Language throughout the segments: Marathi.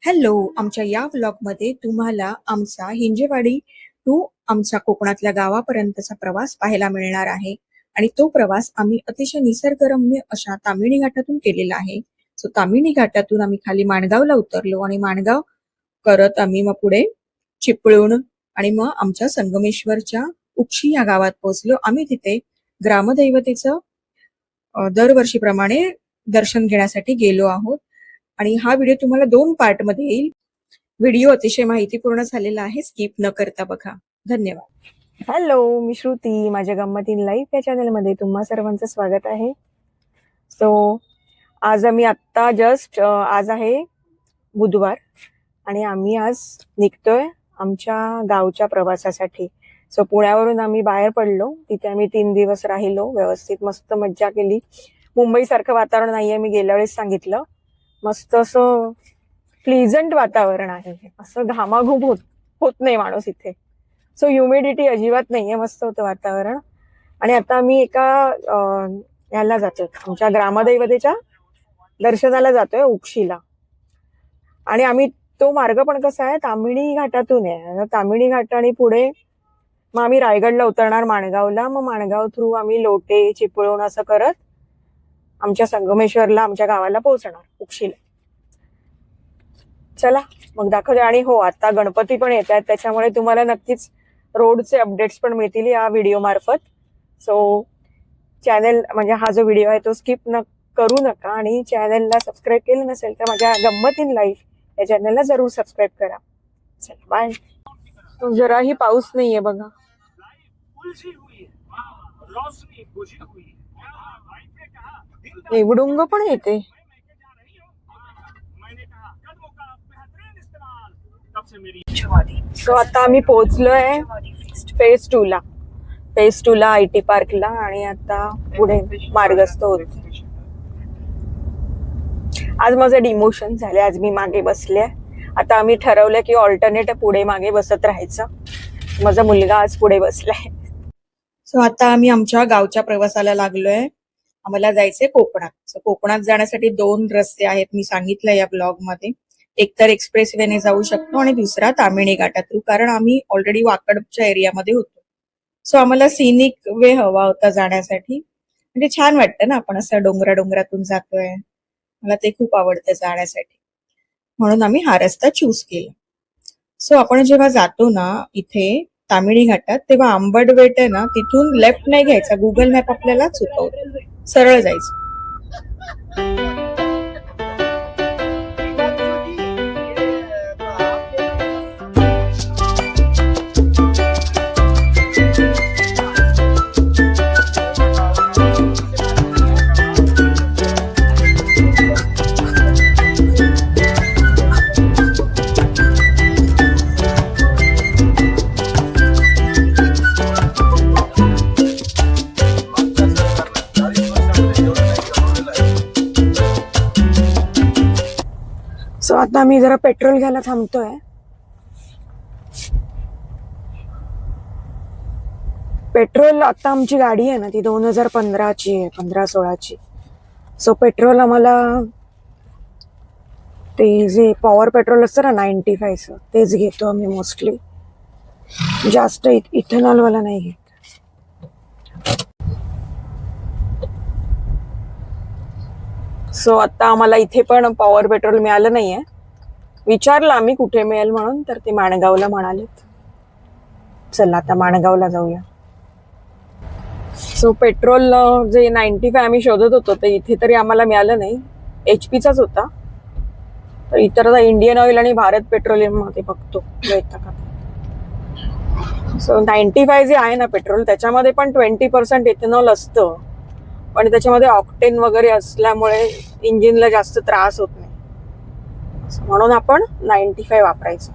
हॅलो, आमच्या या व्लॉगमध्ये तुम्हाला आमचा हिंजेवाडी टू आमच्या कोकणातल्या गावापर्यंतचा प्रवास पाहायला मिळणार आहे. आणि तो प्रवास आम्ही अतिशय निसर्गरम्य अशा ताम्हिणी घाटातून केलेला आहे. सो ताम्हिणी घाटातून आम्ही खाली माणगावला उतरलो आणि माणगाव करत आम्ही मग पुढे चिपळूण आणि मग आमच्या संगमेश्वरच्या उक्षी या गावात पोहोचलो. आम्ही तिथे ग्रामदैवतेचं दरवर्षीप्रमाणे दर्शन घेण्यासाठी गेलो आहोत. आणि हा व्हिडिओ तुम्हाला 2 पार्ट मध्ये येईल. व्हिडिओ अतिशय माहितीपूर्ण झालेला आहे, स्किप न करता बघा. धन्यवाद. हॅलो, मी श्रुती. माझ्या गंमत इन लाईफ या चॅनलमध्ये तुम्हा सर्वांचं स्वागत आहे. सो आज आम्ही आत्ता आज आहे बुधवार आणि आम्ही आज निघतोय आमच्या गावच्या प्रवासासाठी. सो पुण्यावरून आम्ही बाहेर पडलो. तिथे आम्ही 3 दिवस राहिलो. व्यवस्थित मस्त मज्जा केली. मुंबई सारखं वातावरण नाहीये, मी गेल्या वेळेस सांगितलं. मस्त असं प्लीजंट वातावरण आहे, असं घामाघूम होत नाही माणूस इथे. सो ह्युमिडिटी अजिबात नाहीये, मस्त होतं वातावरण. आणि आता आम्ही एका याला जातोय, आमच्या ग्रामदैवतेच्या दर्शनाला जातोय उक्षीला. आणि आम्ही तो मार्ग पण कसा आहे, ताम्हिणी घाटातून आहे. ताम्हिणी घाट आणि पुढे मग आम्ही रायगडला उतरणार माणगावला. मग माणगाव थ्रू आम्ही लोटे चिपळूण असं करत आमच्या संगमेश्वरला, आमच्या गावाला पोहोचणार उक्षीला. चला मग दाखवते. आणि हो, आता गणपती पण येत आहेत, त्याच्यामुळे तुम्हाला नक्कीच रोडचे अपडेट्स पण मिळतील या व्हिडिओ मार्फत. सो चॅनल म्हणजे हा जो व्हिडिओ आहे तो स्किप करू नका. आणि चॅनलला सबस्क्राईब केलं नसेल तर माझ्या गंमत इन लाईफ या चॅनलला जरूर सबस्क्राईब करा. चला बाय. जराही पाऊस नाहीये बघा. एवढुंग पण येते. सो आता आम्ही पोहोचलोय फेज 2 ला. फेज 2 ला IT पार्कला. आणि आता पुढे मार्गस्थ होत. आज माझे डिमोशन झाले. आज मी मागे बसले. आता आम्ही ठरवलं की ऑल्टरनेट पुढे मागे बसत राहायचं. माझा मुलगा आज पुढे बसलाय. सो आता आम्ही आमच्या गावच्या प्रवासाला लागलोय. आम्हाला जायचंय कोकणात. सो कोकणात जाण्यासाठी 2 रस्ते आहेत, मी सांगितलं या ब्लॉग मध्ये. एक तर एक्सप्रेस वेने जाऊ शकतो आणि दुसरा ताम्हिणी घाटा थ्रू, कारण आम्ही ऑलरेडी वाकडच्या एरियामध्ये होतो. सो आम्हाला सिनिक वे हवा होता जाण्यासाठी. म्हणजे छान वाटतं ना, आपण असं डोंगरातून जातोय. मला ते खूप आवडतं जाण्यासाठी, म्हणून आम्ही हा रस्ता चूज केला. सो आपण जेव्हा जातो ना इथे ताम्हिणी घाटात, तेव्हा आंबडवेट आहे ना, तिथून लेफ्ट नाही घ्यायचा. गुगल मॅप आपल्याला चुकवतो. सरळ जायचं. सो आता आम्ही जरा पेट्रोल घ्यायला थांबतोय. पेट्रोल आता आमची गाडी आहे ना ती 2015ची आहे, 15-16ची. सो पेट्रोल आम्हाला ते जे पॉवर पेट्रोल असतं ना 95चं तेच घेतो आम्ही मोस्टली. जास्त इथेनॉलवाला नाही घेत. सो आता आम्हाला इथे पण पॉवर पेट्रोल मिळालं नाहीये. विचारलं आम्ही कुठे मिळेल म्हणून, तर ते माणगावला म्हणालेत. चला आता माणगावला जाऊया. सो पेट्रोल जे 95 आम्ही शोधत होतो ते इथे तरी आम्हाला मिळालं नाही. HP चाच होता. तर इतर आता इंडियन ऑइल आणि भारत पेट्रोलियम मध्ये बघतो येतं का. सो 95 जे आहे ना पेट्रोल, त्याच्यामध्ये पण 20% इथेनॉल असतं, पण त्याच्यामध्ये ऑक्टेन वगैरे असल्यामुळे इंजिनला जास्त त्रास होत नाही. म्हणून आपण 95 वापरायचं.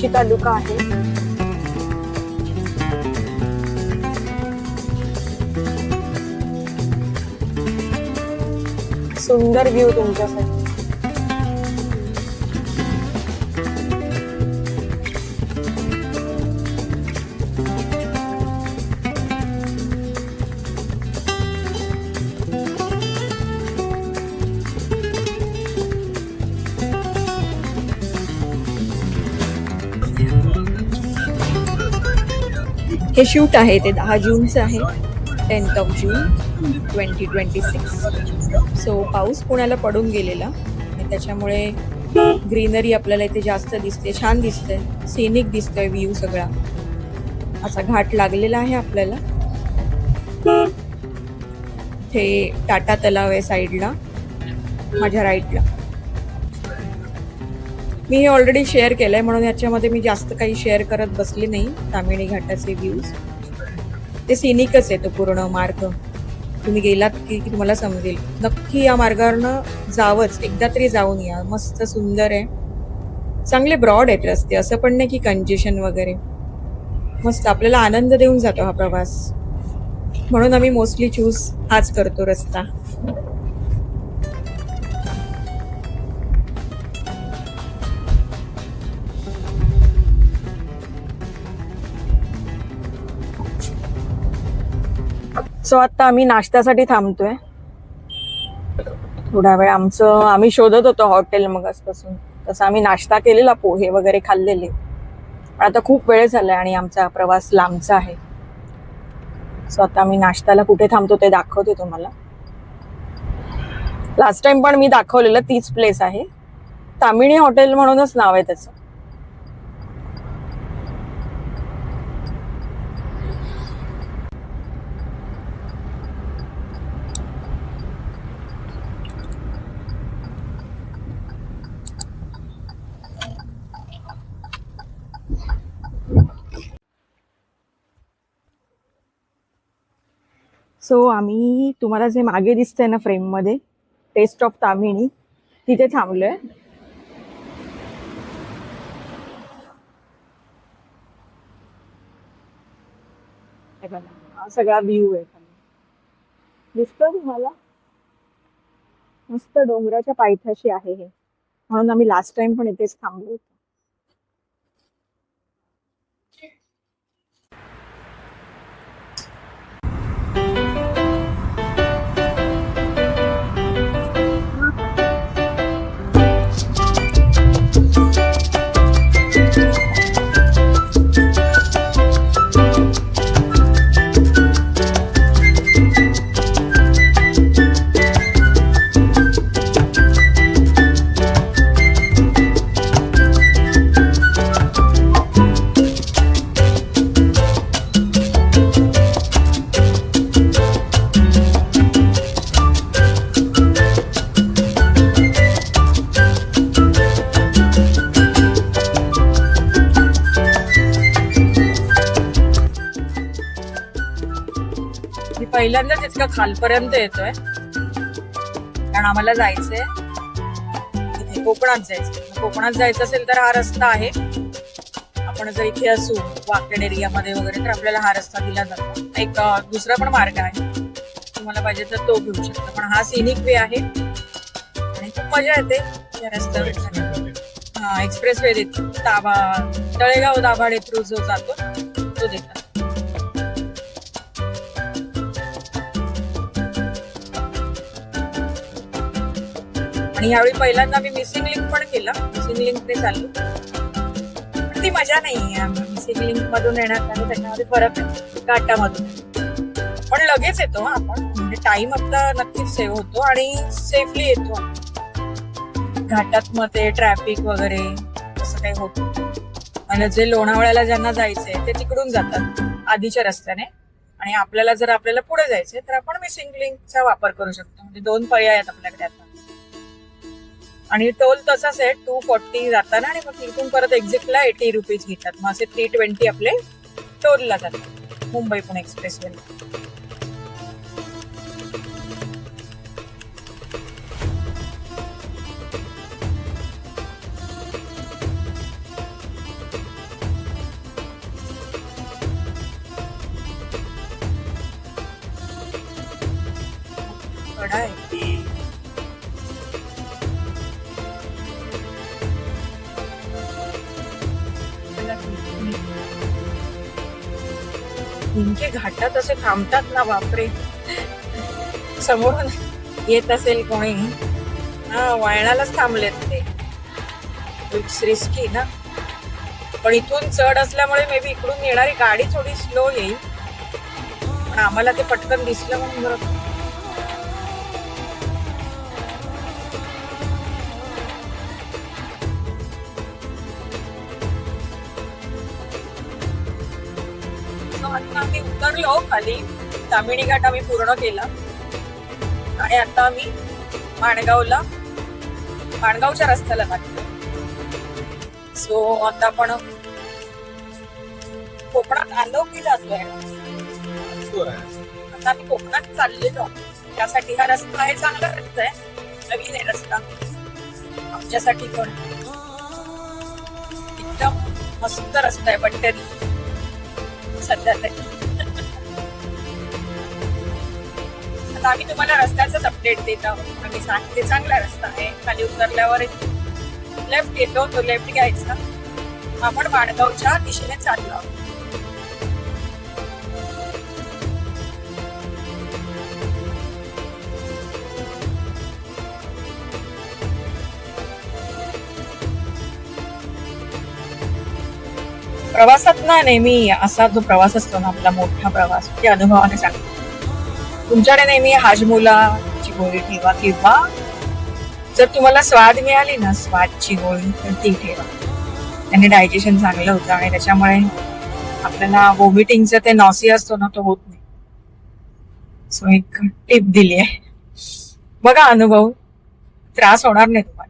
बार्शी तालुका आहे. सुंदर व्ह्यू तुमच्यासाठी. हे शूट आहे ते 10 जूनचं आहे, 10th of June 2026. सो पाऊस पुण्याला पडून गेलेला आणि त्याच्यामुळे ग्रीनरी आपल्याला इथे जास्त दिसते, छान दिसते, सिनिक दिसतोय व्ह्यू सगळा. असा घाट लागलेला आहे आपल्याला. ते टाटा तलाव आहे साईडला माझ्या राईटला. मी हे ऑलरेडी शेअर केलंय म्हणून याच्यामध्ये मी जास्त काही शेअर करत बसले नाही. तामिणी घाटाचे व्ह्यूज ते सिनिकच आहे तो पूर्ण मार्ग. तुम्ही गेलात की तुम्हाला समजेल. नक्की या मार्गावरनं जावंच, एकदा तरी जाऊन या. मस्त सुंदर आहे, चांगले ब्रॉड आहेत रस्ते, असं पण नाही की कंजेशन वगैरे. मस्त आपल्याला आनंद देऊन जातो हा प्रवास, म्हणून आम्ही मोस्टली चूज हाच करतो रस्ता. सो आता आम्ही नाश्त्यासाठी थांबतोय. थोडा वेळ आम्ही शोधत होतो हॉटेल मगासपासून. तसं आम्ही नाश्ता केलेला, पोहे वगैरे खाल्लेले. पण आता खूप वेळ झालाय आणि आमचा प्रवास लांबचा आहे. सो आता आम्ही नाश्त्याला कुठे थांबतो ते दाखवते तुम्हाला. लास्ट टाइम पण मी दाखवलेलं तीच प्लेस आहे. तामिणी हॉटेल म्हणूनच नाव आहे त्याचं. सो आम्ही तुम्हाला जे मागे दिसतंय ना फ्रेम मध्ये, टेस्ट ऑफ तामिणी, तिथे थांबलोय. हा सगळा व्ह्यू आहे. दिसतोय तुम्हाला? मस्त डोंगराच्या पायथ्याशी आहे हे, म्हणून आम्ही लास्ट टाइम पण इथेच थांबलो होतो. पहिल्यांदाच इतका खालपर्यंत येतोय, कारण आम्हाला जायचंय इथे कोकणात जायचंय. कोकणात जायचं असेल तर हा रस्ता आहे. आपण जर इथे असू वाकेड एरियामध्ये वगैरे तर आपल्याला हा रस्ता दिला जातो. एक दुसरा पण मार्ग आहे, तुम्हाला पाहिजे तर तो घेऊ शकता. पण हा सिनिक वे आहे आणि खूप मजा येते या रस्त्यावर. हा एक्सप्रेस वे देतो. तळेगाव दाभाडे थ्रू जो जातो तो देतात. आणि यावेळी पहिल्यांदा मी मिसिंग लिंक पण केला. मिसिंग लिंकने चाललो, पण ती मजा नाही. मिसिंग लिंक मधून येण्यात आणि त्याच्यामध्ये फरक आहे घाटामधून. पण लगेच येतो आपण, म्हणजे टाइम आपला नक्कीच सेव्ह होतो आणि सेफली येतो. घाटात मध्ये ट्रॅफिक वगैरे असं काही होत नाही. आणि जे लोणावळ्याला ज्यांना जायचंय ते तिकडून जातात आधीच्या रस्त्याने, आणि आपल्याला जर आपल्याला पुढे जायचंय तर आपण मिसिंग लिंकचा वापर करू शकतो. म्हणजे 2 पर्याय आहेत आपल्याकडे आता. आणि टोल तसाच आहे, 240 जाताना आणि मग तिथून परत एक्झिटला 80 रुपीज घेतात. मग असे 320 आपले टोलला जातात मुंबई पुणे एक्सप्रेस वे. कडा आहे. इनके घाटात असे थांबतात ना, बापरे. समोरून येत असेल कोणी, हा वळणालाच थांबलेत ते. रिस्की ना, पण इथून चढ असल्यामुळे मे बी इकडून येणारी गाडी थोडी स्लो येईल, पण आम्हाला ते पटकन दिसलं म्हणून बरं. आता आम्ही उतरलो खाली. तामिणी घाट आम्ही पूर्ण केला आणि आता आम्ही माणगावच्या रस्त्याला लागलो. सो आता आपण कोकणात आलो की जातोय. आता आम्ही कोकणात चाललेलो, त्यासाठी हा रस्ता आहे, चांगला रस्ता आहे, नवीन आहे रस्ता आमच्यासाठी पण. एकदम मस्त रस्ता आहे, पण तरी सध्या तरी. आता आम्ही तुम्हाला रस्त्याचाच अपडेट देत आहोत. आम्ही सांगते चांगला रस्ता आहे. खाली उतरल्यावर लेफ्ट येतो, तो लेफ्ट घ्यायचा. आपण माणगावच्या दिशेने चाललो आहोत. प्रवासात ना नेहमी असा जो प्रवास असतो ना आपला मोठा प्रवास, ते अनुभवाने सांगतो. तुमच्याकडे नेहमी हाजमोलाची गोळी ठेवा, किंवा जर तुम्हाला स्वाद मिळाली ना स्वादची गोळी तर ती ठेवा. त्याने डायजेशन चांगलं होतं आणि त्याच्यामुळे आपल्याला वॉमिटिंगचं ते नॉसी असतो ना तो होत नाही. सो एक टिप दिली आहे, बघा अनुभव, त्रास होणार नाही तुम्हाला.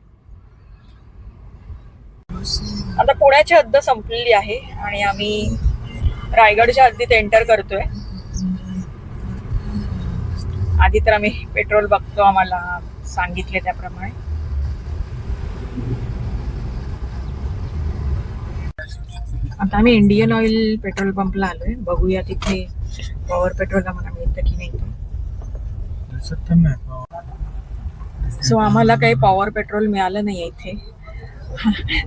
आता पुण्याची हद्द संपलेली आहे आणि आम्ही रायगडच्या हद्दीत एंटर करतोय. आधी तर आम्ही पेट्रोल बघतो, आम्हाला सांगितले त्याप्रमाणे. आता आम्ही इंडियन ऑइल पेट्रोल पंपला आलोय. बघूया तिथे पॉवर पेट्रोल आम्हाला मिळतं की नाही. सो आम्हाला काही पॉवर पेट्रोल मिळालं नाही इथे.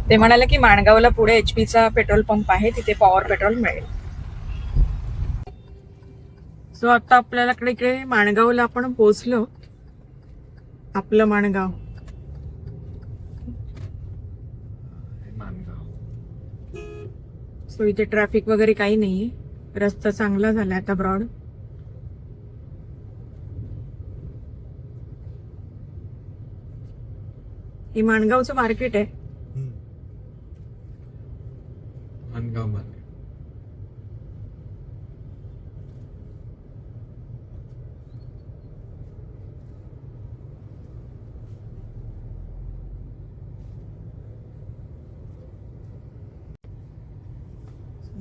ते म्हणाले की माणगावला पुढे HP चा पेट्रोल पंप आहे, तिथे पॉवर पेट्रोल मिळेल. सो आता आपल्याला इकडे माणगावला आपण पोहोचलो. आपलं माणगाव. सो इथे ट्रॅफिक वगैरे काही नाहीये, रस्ता चांगला झाला आता ब्रॉड. हे माणगावचं मार्केट आहे. माणगाव मार्केट.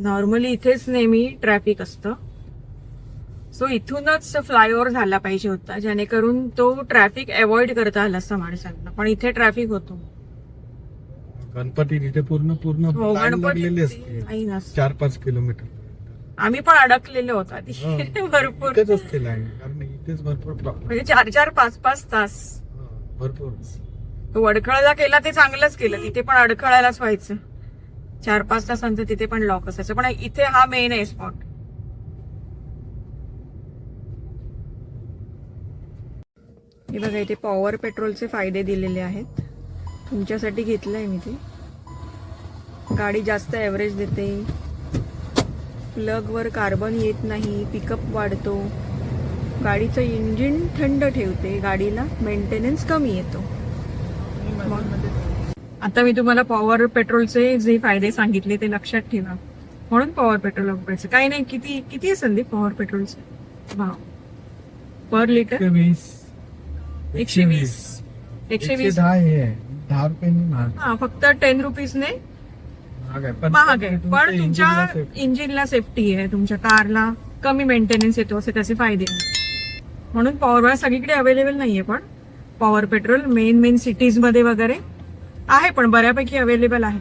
नॉर्मली इथेच नेहमी ट्रॅफिक असतं. सो इथूनच फ्लायओव्हर झाला पाहिजे होता, जेणेकरून तो ट्रॅफिक अवॉइड करता आला असता माणसांना, पण इथे ट्रॅफिक होतो. गणपती तिथे पूर्ण हो, लाईन गणपती लागलेली असते. काही नसतं. 4-5 किलोमीटर. आम्ही पण अडकलेलो होतो आधी भरपूर. इथेच असते लाईन, कारण इथेच भरपूर प्रॉब्लेम. म्हणजे 4-5 तास भरपूर. तो अडखळला केला ते चांगलंच केलं. तिथे पण अडखळायलाच व्हायचं. 4-5 तासांचं तिथे पण लॉक असायचं, पण इथे हा मेन आहे स्पॉट. हे बघा, इथे पॉवर पेट्रोलचे फायदे दिलेले आहेत. तुमच्यासाठी घेतलंय मी ते. गाडी जास्त ॲव्हरेज देते, प्लगवर कार्बन येत नाही, पिकअप वाढतो, गाडीचं इंजिन थंड ठेवते, गाडीला मेंटेनन्स कमी येतो. आता मी तुम्हाला पॉवर पेट्रोलचे जे फायदे सांगितले ते लक्षात ठेवा, म्हणून पॉवर पेट्रोल वापरायचं. काही नाही. किती आहे संदीप पॉवर पेट्रोलचे भाव पर लिटर? 120. 110 आहे. 10 रुपयांनी महाग. हा, फक्त 10 रुपीजने महाग आहे, पण तुमच्या इंजिनला सेफ्टी आहे, तुमच्या कारला कमी मेंटेनन्स येतो, असे त्याचे फायदे. म्हणून पॉवर सगळीकडे अवेलेबल नाहीये, पण पॉवर पेट्रोल मेन सिटीज मध्ये वगैरे आहे, पण बऱ्यापैकी अवेलेबल आहे.